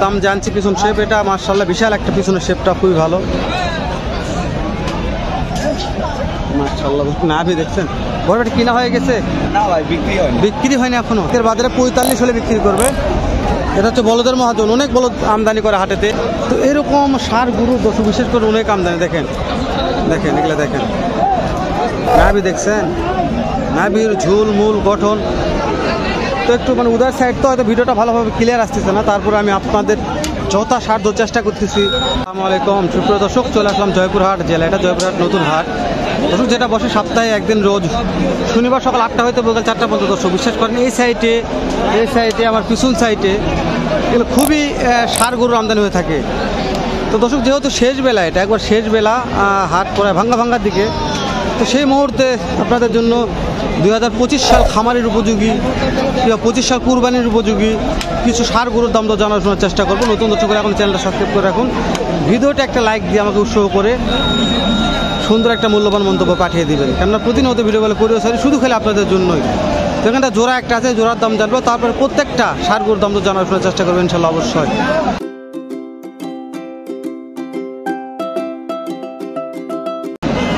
দাম জানছি। পিছন শেপ এটা মাশাআল্লাহ বিশাল একটা, পিছনের শেপটা খুবই ভালো মাশাআল্লাহ। নাভি দেখছেন, বড়টা কিনা হয়ে গেছে? না ভাই, বিক্রি হয়নি এখনো। এর বাজারে 45 হলে বিক্রি করবে। এটা হচ্ছে বলদের মহাজন, অনেক বলদ আমদানি করে হাটেতে। তো এরকম ষাঁড় গরু দর্শক বিশেষ করে অনেক আমদানি। দেখেন দেখেন এগুলো দেখেন, নাভি দেখছেন, নাভির ঝুল মূল গঠন। তো একটু মানে উদার সাইড তো হয়তো ভিডিওটা ভালোভাবে ক্লিয়ার আসতেছে না, তারপরে আমি আপনাদের যথাসাধ্য চেষ্টা করতেছি। আসসালামু আলাইকুম সুপ্রিয় দর্শক, চলে আসলাম জয়পুরহাট জেলা। এটা জয়পুরহাট নতুন হাট দর্শক, যেটা বসে সপ্তাহে একদিন, রোজ শনিবার সকাল 8টা হয়তো বিকাল 4টা পর্যন্ত। দর্শক বিশ্বাস করেন, এই সাইডে আমার পিছন সাইডে এগুলো খুবই ষাঁড় গরুর আমদানি হয়ে থাকে। তো দর্শক যেহেতু শেষ বেলা, এটা একবার শেষ বেলা হাট পড়ায় ভাঙ্গার দিকে, তো সেই মুহূর্তে আপনাদের জন্য 2025 সাল খামারের উপযোগী কিংবা 25 সাল কুরবানির উপযোগী কিছু ষাঁড় গরুর দাম তো জানাশোনার চেষ্টা করবো। নতুন দর্শক এখন চ্যানেলটা সাবস্ক্রাইব করে রাখুন, ভিডিওটা একটা লাইক দিয়ে আমাকে উৎসাহ করে সুন্দর একটা মূল্যবান মন্তব্য পাঠিয়ে দিবেন, কেননা প্রতিনিয়ত ভিডিও বলে করিও সারি শুধু খেলে আপনাদের জন্যই। তো এখানটা জোড়া একটা আছে, জোড়ার দাম জানবো, তারপরে প্রত্যেকটা ষাঁড় গরুর দাম তো জানাশোনার চেষ্টা করবেন ইনশাল্লাহ অবশ্যই।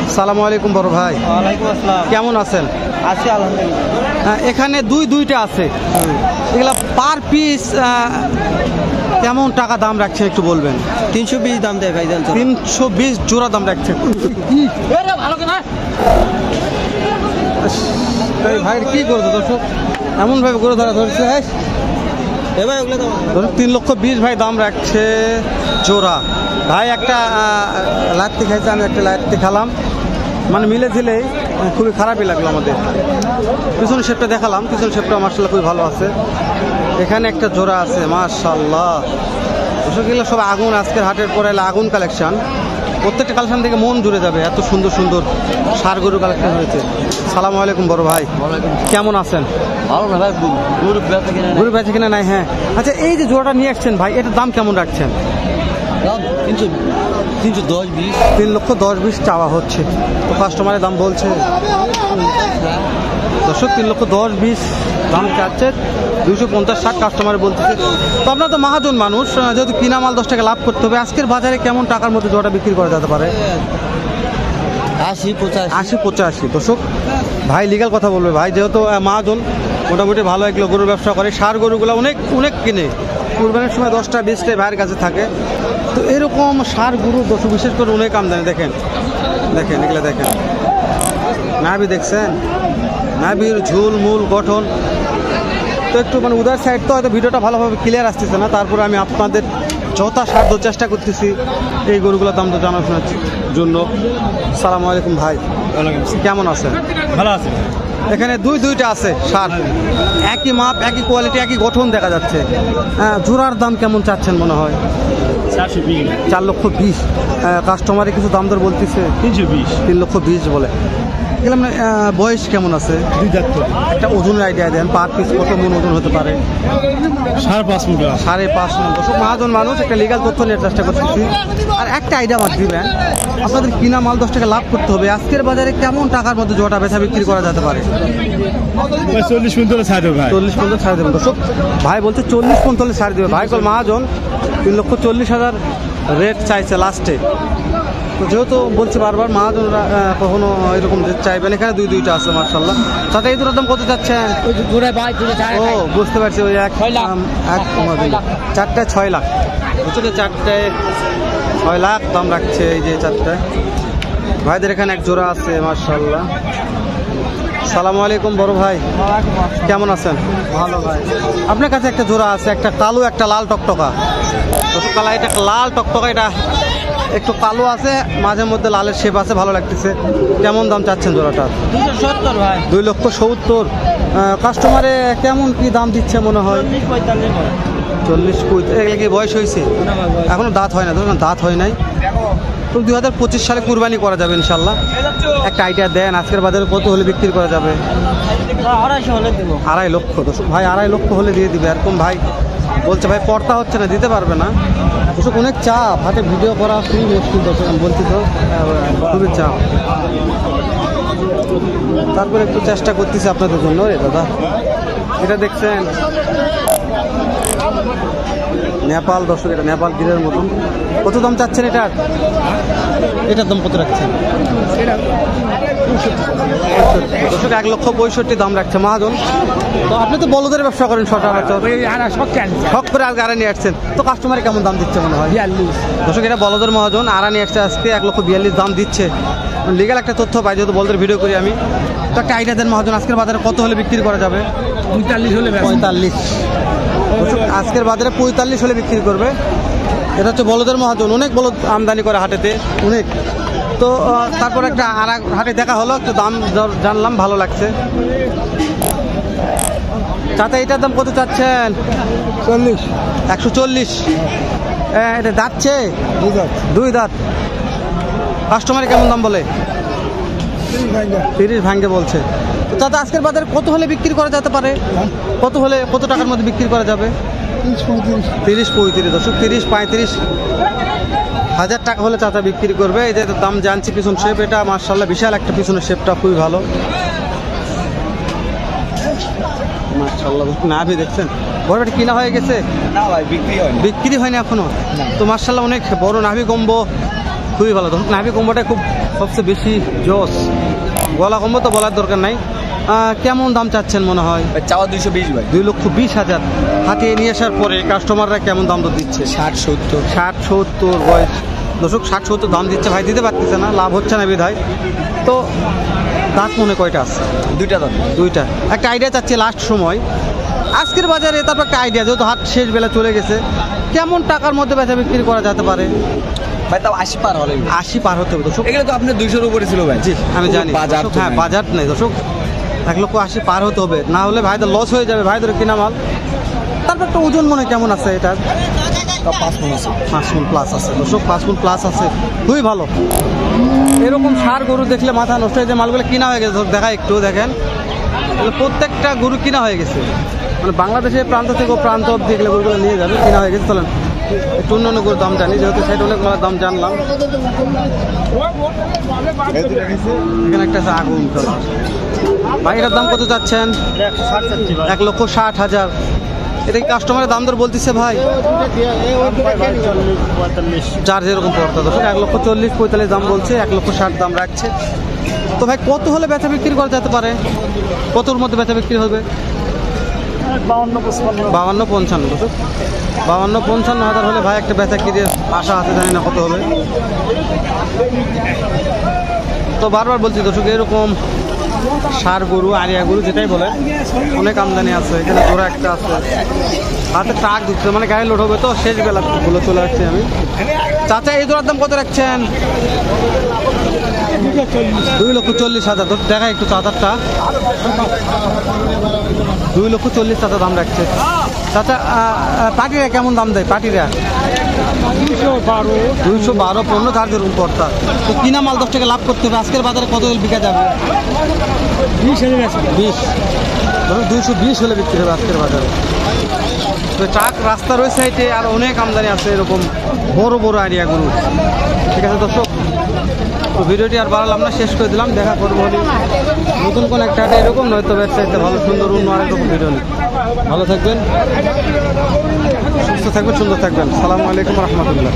আসসালামু আলাইকুম বড় ভাই। ওয়ালাইকুম আসসালাম। কেমন আছেন? আছি আলহামদুলিল্লাহ। এখানে দুইটা আছে, এগুলা পার পিস কেমন টাকা দাম রাখছেন একটু বলবেন? 320 দাম দেয় ভাই। 320 জোড়া দাম রাখছেন। ভাই কি করতো দর্শক, এমন ভাবে করে ধরছে 3,20,000 ভাই দাম রাখছে জোড়া। ভাই একটা লাত্তি খাইছে, আমি একটা লাত্তি খেলাম, মানে মিলে ঝিলেই খুবই খারাপই লাগলো আমাদের। পিছন শেপটা দেখালাম, পিছন শেপটা মাশাআল্লাহ খুবই ভালো আছে। এখানে একটা জোড়া আছে মাশাআল্লাহ। এগুলো সব আগুন, আজকের হাটের পরে আগুন কালেকশন। প্রত্যেকটা কালেকশন থেকে মন জুড়ে যাবে, এত সুন্দর সুন্দর ষাঁড় গরু কালেকশন হয়েছে। সালামু আলাইকুম বড় ভাই, কেমন আছেন? ভালো না ভাই, গরু বেচে কিনা নাই? হ্যাঁ আচ্ছা, এই যে জোড়াটা নিয়ে আসছেন ভাই, এটার দাম কেমন রাখছেন? 310-20। 3,10,20 চাওয়া হচ্ছে, তো কাস্টমারের দাম বলছে দর্শক 3,10,20 দাম চাচ্ছে, 250-60 কাস্টমার বলতেছে। তো আপনার তো মহাজন মানুষ, যেহেতু কিনা মাল 10 টাকা লাভ করতে হবে, আজকের বাজারে কেমন টাকার মধ্যে জোড়াটা বিক্রি করা যেতে পারে? 80-85 দর্শক। ভাই লিগাল কথা বলবে ভাই, যেহেতু মহাজন মোটামুটি ভালো এগুলো গরুর ব্যবসা করে, ষাঁড় গরুগুলো অনেক কিনে, কুরবানির সময় 10টা-20টা ভাইয়ের কাছে থাকে। তো এরকম ষাঁড় গরু দর্শক বিশেষ করে অনেক আমদানি। দেখেন এগুলো দেখেন, নাভি দেখছেন, নাভির ঝুল মূল গঠন। তো একটু মানে উদার সাইড তো হয়তো ভিডিওটা ভালোভাবে ক্লিয়ার আসতেছে না, তারপরে আমি আপনাদের যথাসাধ্য চেষ্টা করতেছি এই গরুগুলোর দাম তো জানাশোনার জন্য। সালামু আলাইকুম ভাই, কেমন আছেন? ভালো আছে। এখানে দুইটা আছে ষাঁড়, একই মাপ, একই কোয়ালিটি, একই গঠন দেখা যাচ্ছে। হ্যাঁ, জোড়ার দাম কেমন চাচ্ছেন মনে হয়? 4,20,000। কাস্টমারে কিছু দাম দর বলতেছে 3,20,000 বলে। গেলাম না, বয়স কেমন আছে? 2 দাঁত। একটা ওজনের আইডিয়া দেন, পার পিস কত মন ওজন হতে পারে? 5.5 মণ। 5.5 মণ। দর্শক মহাজন মানুষ, একটা লিগাল তথ্য নেওয়ার চেষ্টা করতেছি। আর একটা আইডিয়া আমার দিবেন, আপনাদের কিনা মাল 10 টাকা লাভ করতে হবে, আজকের বাজারে কেমন টাকার মধ্যে জোড়া বেচা বিক্রি করা যেতে পারে? 40 পর্যন্ত ছাড় দেবে ভাই। 40 পর্যন্ত ছাড় দেবেন দর্শক। ভাই বলছে 40 পর্যন্ত ছাড় দেবে। ভাই কল মহাজন 3,40,000 রেট চাইছে লাস্টে। তো যেহেতু বলছে বারবার মহাজনরা কখনো এরকম চাইবেন, এখানে দুইটা আছে মাশাআল্লাহ। তাতে এই দুটোর দাম কত চাচ্ছেন? ও বুঝতে পারছি, ওই 4টায় 6 লাখ। বুঝছো, 4টায় 6 লাখ দাম রাখছে এই যে 4টায়। ভাইদের এখানে এক জোড়া আছে মাশাআল্লাহ। সালামু আলাইকুম বড় ভাই, কেমন আছেন? ভালো ভাই। আপনার কাছে একটা জোড়া আছে, একটা কালো একটা লাল টকটকা। এটা লাল টকটকা, এটা একটু কালো আছে, মাঝে মধ্যে লালের শেপ আছে, ভালো লাগতেছে। কেমন দাম চাচ্ছেন জোড়াটা? 270 ভাই। 2,70,000। কাস্টমারে কেমন কি দাম দিচ্ছে মনে হয়? 40-45। এগুলো কি বয়স হয়েছে? এখনো দাঁত হয় না, ধরুন দাঁত হয় নাই। তো 2025 সালে কুরবানি করা যাবে ইনশাল্লাহ। একটা আইডিয়া দেন, আজকের বাজারে কত হলে বিক্রি করা যাবে? 250 হলে দেবো। 2.5 লক্ষ দর্শক। ভাই 2.5 লক্ষ হলে দিয়ে দিবে। এরকম ভাই বলছে ভাই পড়তা হচ্ছে না, দিতে পারবে না দর্শক। অনেক চাপ, হাতে ভিডিও করা খুবই মুশকিল দর্শক, আমি বলছি তো খুবই চাপ। তারপরে একটু চেষ্টা করতেছি আপনাদের জন্য। রে দাদা, এটা দেখছেন নেপাল দর্শক, এটা নেপাল গিরের মতন। কত দাম চাচ্ছেন এটার? এটার দাম কত রাখছেন? দর্শক 1,65,000 দাম রাখছে মহাজন। তো আপনি তো বলদের ব্যবসা করেন সচরাচর, শখ করে আজকে আড়া নিয়ে আসছেন, তো কাস্টমারে কেমন দাম দিচ্ছে মনে হয়? দর্শক এটা বলদের মহাজন, আড়া নিয়ে আসছে আজকে 1,42,000 দাম দিচ্ছে। লিগাল একটা তথ্য পাই, যেহেতু বলদের ভিডিও করি আমি। তো একটা আইডিয়া দেন মহাজন, আজকের বাজারে কত হলে বিক্রি করা যাবে? 45 হলে 45। আজকের বাজারে 45 হলে বিক্রি করবে। এটা হচ্ছে বলদের মহাজন, অনেক বলদ আমদানি করে হাটেতে, অনেক। তো তারপর একটা আর হাটে দেখা হলো, একটু দাম জানলাম, ভালো লাগছে। চাচা এটার দাম কত চাচ্ছেন? 40। 140। এটা দাঁতছে? 2 দাঁত। কাস্টমারে কেমন দাম বলে? 30 ভাঙ্গে বলছে। তো চাচা আজকের বাজারে কত হলে বিক্রি করা যেতে পারে? কত হলে, কত টাকার মধ্যে বিক্রি করা যাবে? 30-35 দর্শক, 30-35 হাজার টাকা হলে চাচা বিক্রি করবে। এই যে দাম জানছি পিছন শেপ, এটা মাশাআল্লাহ বিশাল একটা পিছনের শেপটা খুবই ভালো মাশাআল্লাহ। নাভি দেখছেন, বড়টা কিনা হয়ে গেছে? না ভাই, বিক্রি হয়নি এখনো। তো মাশাআল্লাহ অনেক বড় নাভি কম্বো, খুবই ভালো। নাভি কম্বোটা খুব সবচেয়ে বেশি জোস। গলা কম্বো তো বলার দরকার নাই। কেমন দাম চাচ্ছেন মনে হয়? চাওয়া 220 ভাই। 2,20,000 হাতিয়ে নিয়ে আসার পরে কাস্টমাররা কেমন দাম তো দিচ্ছে? 60-70 বয়স দর্শক, 60-70 দাম দিচ্ছে ভাই, দিতে পারতেছে না, লাভ হচ্ছে না বিধায়। তো দাঁত মনে কয়টা আছে? 2টা দাম। 2টা। একটা আইডিয়া চাচ্ছি লাস্ট সময় আজকের বাজারে, তারপর একটা আইডিয়া, যেহেতু হাট শেষ বেলা চলে গেছে, কেমন টাকার মধ্যে বেচা বিক্রি করা যেতে পারে? ভাই তাও 80 পার হলে। 80 পার হতে হবে দর্শক। এগুলো তো আপনার 200-র উপরে ছিল ভাই। জি আমি জানি, বাজার দর্শক, হ্যাঁ বাজার নেই দর্শক, 1,80,000 পার হতে হবে, না হলে ভাইদের লস হয়ে যাবে, ভাইদের কিনা মাল। তারপর একটা ওজন মনে কেমন আছে এটার? 5 মণ আছে। 5 মণ প্লাস আছে দর্শক, 5 মণ প্লাস আছে, খুবই ভালো। এরকম সার গরু দেখলে মাথা নষ্ট হয়ে যায়। মালগুলো কিনা হয়ে গেছে, দেখা একটু দেখেন, প্রত্যেকটা গরু কিনা হয়ে গেছে, মানে বাংলাদেশের প্রান্ত থেকে প্রান্ত অব্দি এগুলো গরুগুলো নিয়ে যাবে, কিনা হয়ে গেছে। চলেন একটু অন্য গরুর দাম জানি, যেহেতু সেটা অনেক মালের দাম জানলাম। এখানে একটা আছে আগুন কালার। ভাই এটার দাম কত চাচ্ছেন? 1,60,000। এটা কি কাস্টমারের দাম দর বলতেছে ভাই? যার যেরকম পড়তা দর্শক, 1,40,45 দাম বলছে, 1,60,000 দাম রাখছে। তো ভাই কত হলে বেচা বিক্রি করা যেতে পারে? কতর মধ্যে বেচা বিক্রি হবে? 52-55 দর্শক, 52-55 হাজার হলে ভাই একটা বেচা কিনে আশা আছে, জানি না কত হবে। তো বারবার বলছি দর্শক, এরকম ষাঁড় গরু, আরিয়া গরু যেটাই বলে, অনেক আমদানি আছে। এখানে জোড়া একটা আছে, হাতে ট্রাক ঢুকছে, মানে গাড়ি লোড হবে, তো শেষ বেলা গুলো চলে আসছি আমি। চাচা এই জোড়ার দাম কত রাখছেন? 2,40,000 দেখা একটু চাচারটা, 2,40,000 দাম রাখছে চাচা। পাটিরা কেমন দাম দেয়? পাটিরা 212-15 যার যেরকম পড়তা। তো কিনা মাল 10 টাকা লাভ করতে হবে। আজকের বাজারে কত বিকা যাবে? 20 ধরুন 220 হলে বিক্রি হবে আজকের বাজারে। তো ট্রাক রাস্তার ওই সাইডে আর অনেক আমদানি আছে এরকম বড় বড় আইডিয়া গরু। ঠিক আছে দর্শক, তো ভিডিওটি আর বাড়ালাম না, শেষ করে দিলাম। দেখা করবো নতুন কোন একটা এরকম, নয়তো ব্যবসায়ীতে ভালো সুন্দর অন্য আরেক রকম ভিডিও নিই। ভালো থাকবেন, সুস্থ থাকবেন, সুন্দর থাকবেন। আসসালামু আলাইকুম রহমতুল্লাহ।